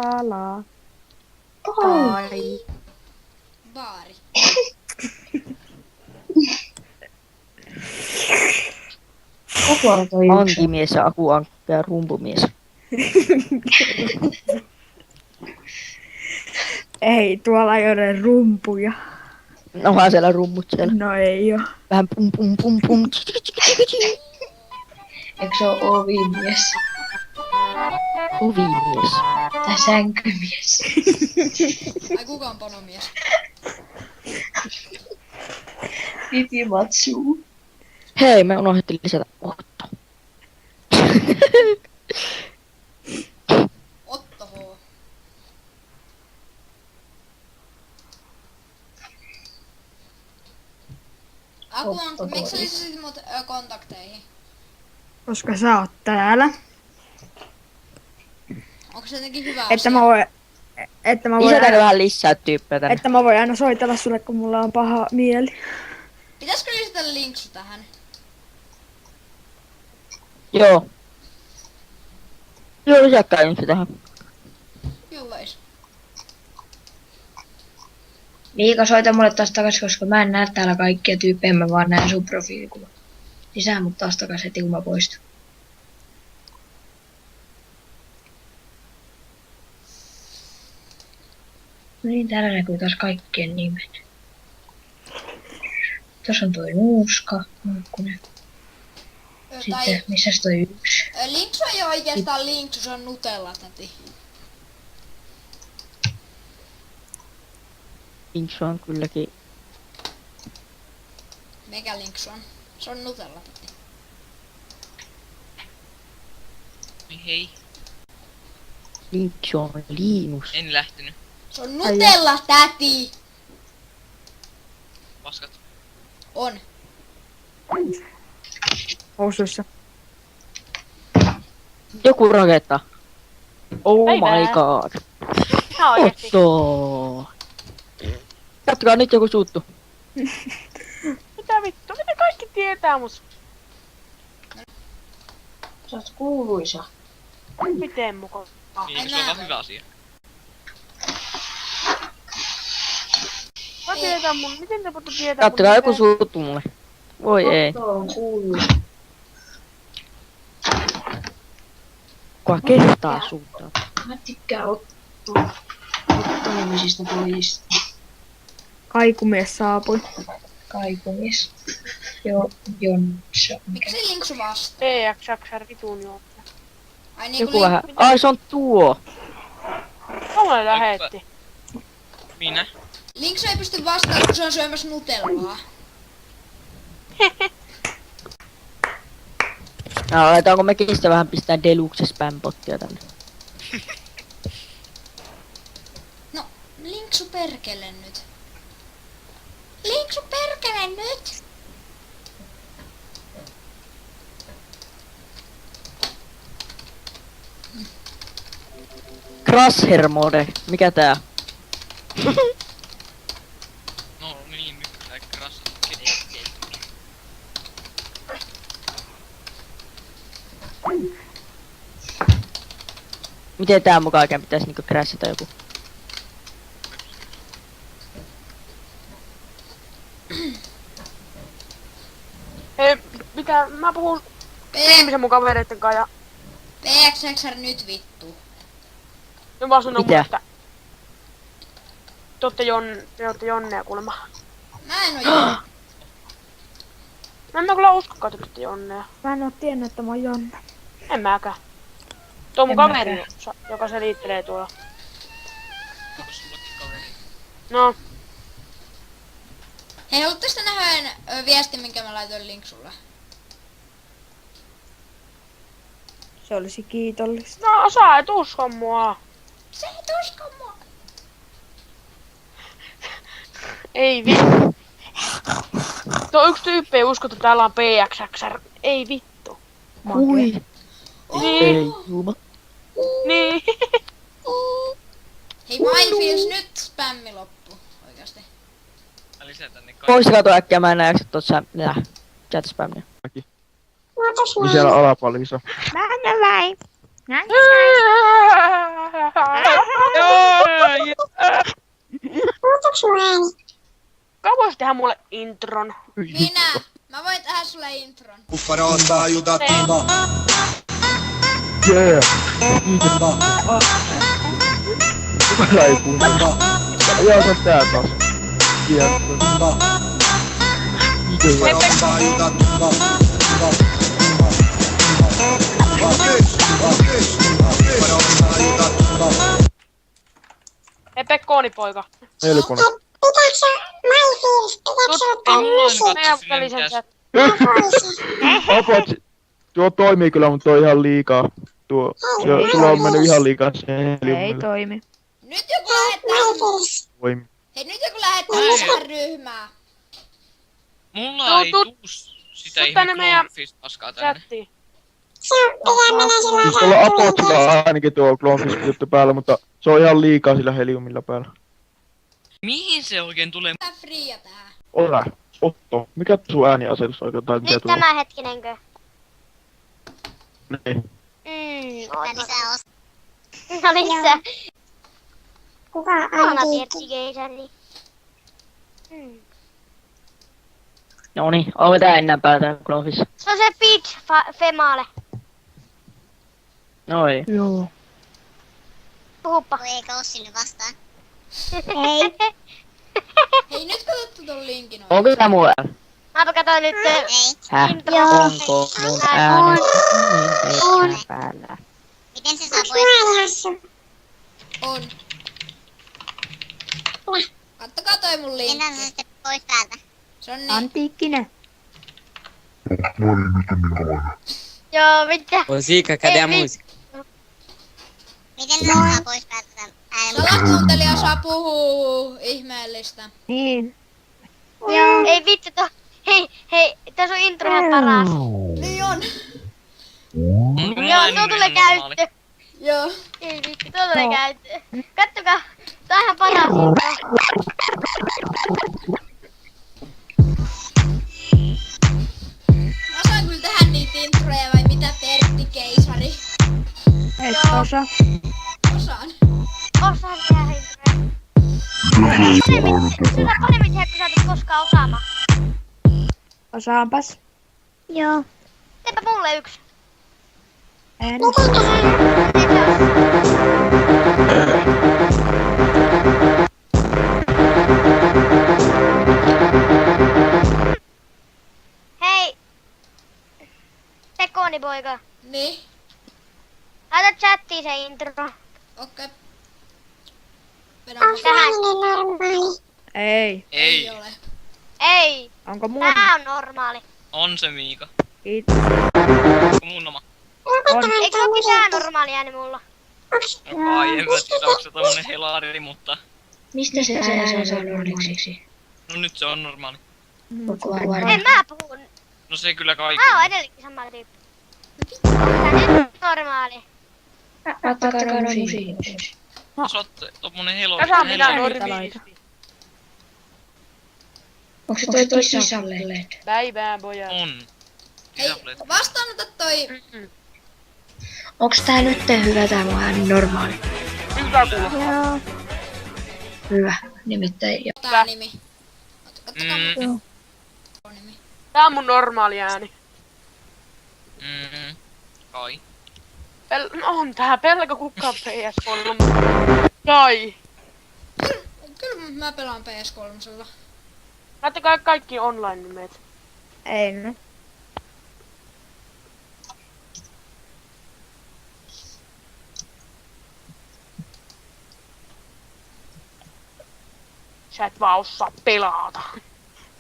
Pala. Ai. Baari. Apua toi yksi. Ankimies ja akuankka ja rumpumies. Ei, tuolla ei ole rumpuja. Onhan siellä rummut siellä. No ei oo. Vähän pum pum pum pum. Eikö se oo ovimies? Ovimies. Tai sänkymies? Ai kuka on panomies? Pipimatsu. Hei, me unohdettiin lisätä Otto. Otto H. Otto Miksi sä H. lisäsit mut kontakteihin? Koska sä oot täällä. Onko se jotenkin hyvä Että asia? mä voin... Että mä voin, Lisätäänkö aina, vähän lisää tyyppejä tänne? että mä voin aina soitella sulle, kun mulla on paha mieli. Pitäisikö lisätä linksu tähän? Joo. Joo, lisäkää nyt tähän. Joo vois. Miika, soita mulle taas takas, koska mä en näe täällä kaikkia tyyppejä, mä vaan näen sun profiilikuva. Lisää mut taas takas heti, kun mä poistun. No niin, täällä näkyy taas kaikkien nimet. Tuossa on toi Nuuska, Nuukkunen. Sitten, missäs toi yksi? Linksu ei oo oikeastaan linksu, se on Nutella täti. Inksu on kylläkin. Mikä linksu on? Se on Nutella täti. Hei, Inksu on Linus. en lähtenyt. Se on Nutella täti! Paskat. On. Housuissa. Joku rakettaa. Oh Päivää. my god. Ihan oikeesti. Otto. Kattokaa nyt joku suuttu. Mitä vittu? Miten kaikki tietää mut? Sä oot kuuluisa. Miten mukaan? Niin, se on vaan hyvä asia. Mä tiedän mun. Miten te voitte tietää mun? Kattokaa joku suuttu mulle. Voi ei. Otto on kuuluisa. Kuka kehtaa suuttaa? Mä tykkään Otto-nimisistä pojista. Kaikumies saapui. Kaikumies. Jonsson. Mikä se linksu vastaa? PXXR vitun joo. Ai niin Joku vähän. Ai se on tuo. Mulle lähetti. Minä? Linksu ei pysty vastaamaan, kun se on syömässä Nutellaa. No, aletaanko mekin sitä vähän pistää deluxe spam-pottia tänne? No, linksu perkele nyt. Linksu perkele nyt! Crosshair mode. Mikä tää? No niin, nyt sä krasat. Miten tää mukaan oikein pitäis niinku crashata joku? Hei, mitä? Mä puhun ihmisen mun kavereitten kanssa ja PXXR nyt vittu. ne vaan sanoo Mitä? mulle, että te ootte Jonnea kuulemma. Mä en oo jo. No en mä kyllä uskokaan, että te ootte Jonnea. Mä en oo tiennyt, että mä oon Jonna. En mäkään. Tuo mun En kaveri, mäkään. joka selittelee tuolla. Onko sullakin kaveri? No, Hei, haluatteko te nähdä yhden viestin, minkä mä laitoin linksulle? Se olisi kiitollista. no sä et usko mua. Se ei usko mua. Ei vittu. Tuo yksi tyyppi ei usko, että täällä on PXXR. Ei vittu. Hui. Niin. Ei juma. Niin. Hei, Minefields nyt spämmi loppu. Oikeasti. Mä lisätän ne kaikki. Poistakaa tuo äkkiä, mä en näe jaksa tuossa chat spammia. Niin siellä alapuolella iso. Mä en näin. Kauan tehdä mulle intron. Minä. Mä voin tehdä sulle intron. Uffarosta aiutattiva. Yeah. Kuka ei kuunnella? Joo, se on tää taas. Kieltä. Uffarosta aiutattiva. Uffarosta aiutattiva. Hei Pekkooni poika. Melkonen. Ei mulla ainakaan Meidän sinne välisen mitään. chat. Apot, tuo toimii kyllä, mutta tuo on ihan liikaa. Sulla on mennyt ihan liikaa se Ei heliumille. toimi. Nyt joku lähettää... Voimi. Hei, nyt joku lähettää Ei. tähän ryhmään. Mulla ei Tuu sitä tuu ihan tänne meidän Clownfist paskaa tänne. chattiin. Siis tuolla Apotsilla on ainakin tuo Clownfish juttu päällä, mutta se on ihan liikaa sillä heliumilla päällä. Mihin se oikein tulee? Tää Fria tähän. Ole. Otto, mikä sun ääniasetus oikein tai mikä Nyt tuo? tämä hetkinenkö? Niin. No lisää. Kuka aina tietti keisari? Noniin, onko tää enää päätään Clownfish? Se on se Peach Female. Noi. Joo. Puhuppa. Eikä oo sinne vastaan. Ei. Hei, nyt katsottu ton linkin Onko tää mun ääni? Mäpä katsoin nyt Ei. Häh? intro. Onko mun ääni? Niin päällä. Miten se saa pois? On. Kattokaa toi mun linkki. Miten se sitten pois täältä? Se on niin. Antiikkinen. Joo, mitä? Musiikka, cadê a Ei, música? Miten se saa pois täältä tämän äänen? Salakuuntelija saa puhua ihmeellistä. Niin. Joo. Ei vittu hei, tässä on intro ihan paras. Niin on. Joo, tuo tulee käyttö. Joo. Ei vittu, tuo tulee käyttö. Kattokaa, tää on ihan paras intro. Mä osaan kyllä tehdä niitä introja vai mitä Pertti Keisari? Et osaa. Osaan. Osaan tehdä introja. Sitä paremmin tehdä, kun sä et koskaan osaamaan. Osaanpas. Joo. Teepä mulle yksi. En. Hei! Pekoni poika. Niin. Laita chattiin se intro. Okei. Vedän mun. Tähän. Ei. Ei Ei. ole. Ei! Onko muuta? Tää on normaali. On se Miika. Kiitos. Onko mun oma? On. Eikö se oo tää normaali ääni mulla? No kai, en mä tiedä, onko se tommonen helari, mutta... Mistä se ääni saa normaaliksi? No nyt se on normaali. Onko varma? En mä puhu. No se kyllä Mä oon kaikilla. edelleenkin sama tyyppi. Tää nyt normaali. Ottakaa nuo musiikiksi. Jos oot tommonen Tässä on minä helari. normisti. Onko se toi sisälle? Päivää pojat. On. Hei, Sisäpleet. vastaanota toi. Onks tää nyt hyvä tää mun ääni normaali? Hyvä kuulla. Hyvä. Nimittäin Tää nimi. Kattokaa Mm. mun nimi. Tää on mun normaali ääni. Kai. No on tää pelkä kukkaa PS3. Tai. Kyllä mä pelaan PS3:lla. Laittakaa kaikki online-nimet. Ei no. Sä et vaan osaa pelata.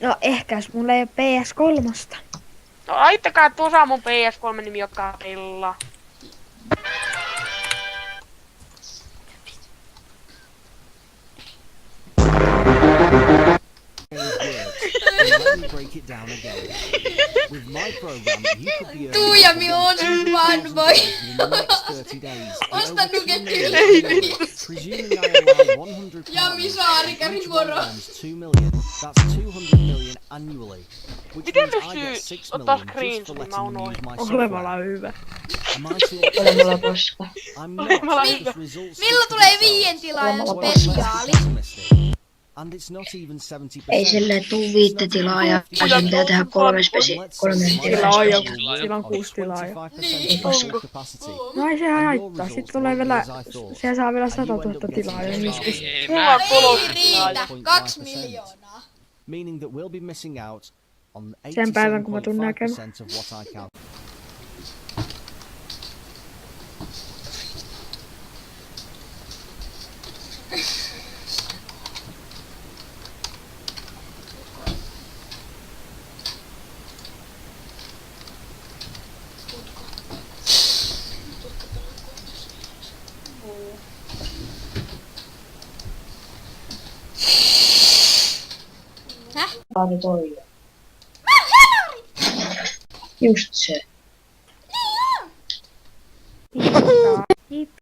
No ehkäs mulla ei oo PS3. No laittakaa tuossa mun PS3-nimi, joka pelaa. Tuijami on fanboy. Osta nukettille. Jami Saarikari moro. Miten pystyy ottaa screenshot, mä unoin. Olevalla hyvä. Ole mulla koska. Milloin tulee 5 tilaajan spesiaali? Ei silleen tuu 5 tilaa ja sen pitää tehdä 3 tilaa. Sillä on 6 tilaajaa. Niin. No ei se haittaa. Sitten tulee vielä, se saa vielä 100 000 tilaajaa. Niin Ei, Mulla mä on 3 Ei riitä. 2 miljoonaa. Sen päivän, kun mä tuun näkemään. Saatu toi. Just se. Niin.